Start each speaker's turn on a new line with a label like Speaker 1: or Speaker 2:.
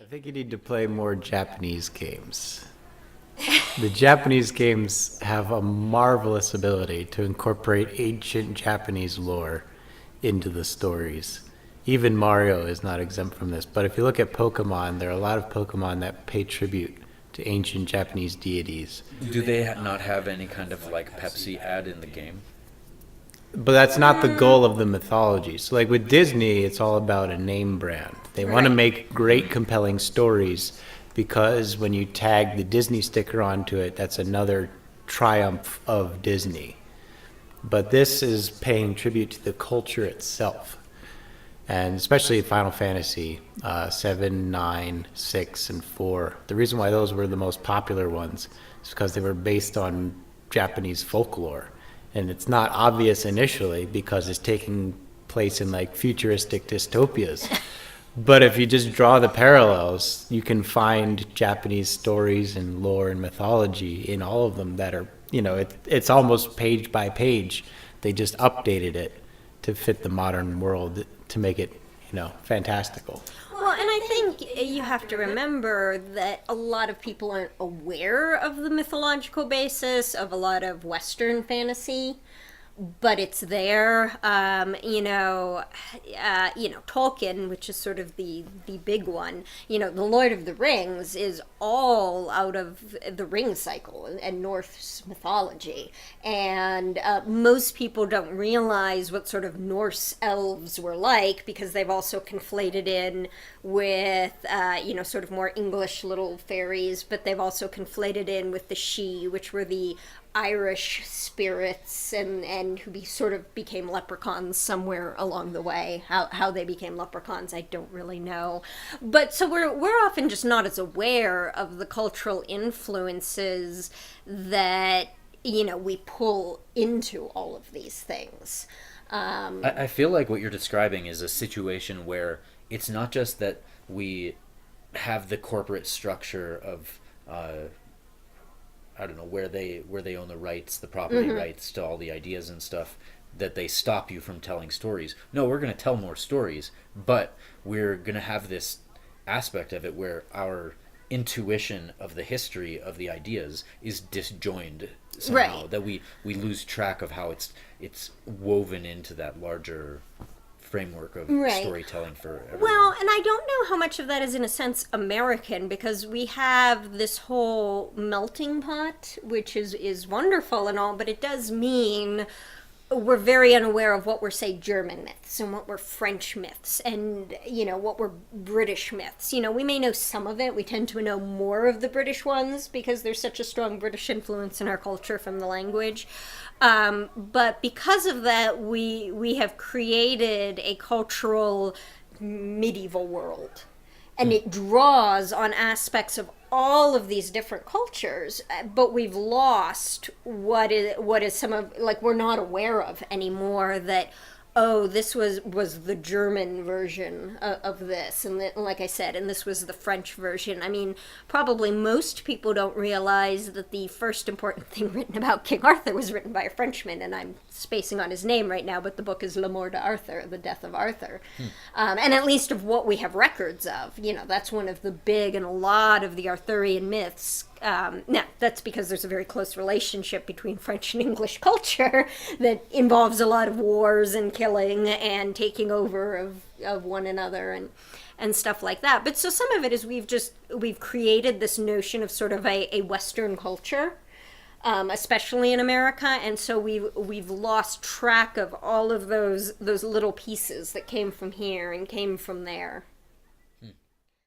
Speaker 1: think you need to play more Japanese games. The Japanese games have a marvelous ability to incorporate ancient Japanese lore into the stories. Even Mario is not exempt from this. But if you look at Pokemon, there are a lot of Pokemon that pay tribute to ancient Japanese deities.
Speaker 2: Do they not have any kind of like Pepsi ad in the game?
Speaker 1: But that's not the goal of the mythology. So, like with Disney, it's all about a name brand. They want to make great, compelling stories because when you tag the Disney sticker onto it, that's another triumph of Disney. But this is paying tribute to the culture itself. And especially Final Fantasy 7, 9, 6, and 4. The reason why those were the most popular ones is because they were based on Japanese folklore. And it's not obvious initially because it's taking place in like futuristic dystopias. But if you just draw the parallels, you can find Japanese stories and lore and mythology in all of them that are, it's almost page by page. They just updated it to fit the modern world to make it, fantastical.
Speaker 3: Well, and I think you have to remember that a lot of people aren't aware of the mythological basis of a lot of Western fantasy, but it's there. Tolkien, which is sort of the big one. The Lord of the Rings is all out of the ring cycle and Norse mythology, and most people don't realize what sort of Norse elves were like because they've also conflated in with sort of more English little fairies, but they've also conflated in with the Sidhe, which were the Irish spirits and who sort of became leprechauns somewhere along the way. How they became leprechauns, I don't really know. But so we're often just not as aware of the cultural influences that, we pull into all of these things.
Speaker 2: I feel like what you're describing is a situation where it's not just that we have the corporate structure of I don't know where they own the rights, the property rights to all the ideas and stuff, that they stop you from telling stories. No, we're going to tell more stories, but we're going to have this aspect of it where our intuition of the history of the ideas is disjoined somehow, that we lose track of how it's woven into that larger framework of storytelling for everyone.
Speaker 3: Well, and I don't know how much of that is in a sense American, because we have this whole melting pot, which is wonderful and all, but it does mean we're very unaware of what were, say, German myths and what were French myths and, what were British myths. We may know some of it. We tend to know more of the British ones because there's such a strong British influence in our culture from the language. But because of that, we have created a cultural medieval world. And it draws on aspects of all of these different cultures, but we've lost what is some of, like, we're not aware of anymore that, oh, this was the German version of this, and like I said, and this was the French version. I mean, probably most people don't realize that the first important thing written about King Arthur was written by a Frenchman, and I'm spacing on his name right now, but the book is Le Mort d'Arthur, The Death of Arthur. And at least of what we have records of, that's one of the big, and a lot of the Arthurian myths. Now, that's because there's a very close relationship between French and English culture that involves a lot of wars and killing and taking over of one another and stuff like that. But so some of it is we've created this notion of sort of a Western culture, especially in America, and so we've lost track of all of those little pieces that came from here and came from there.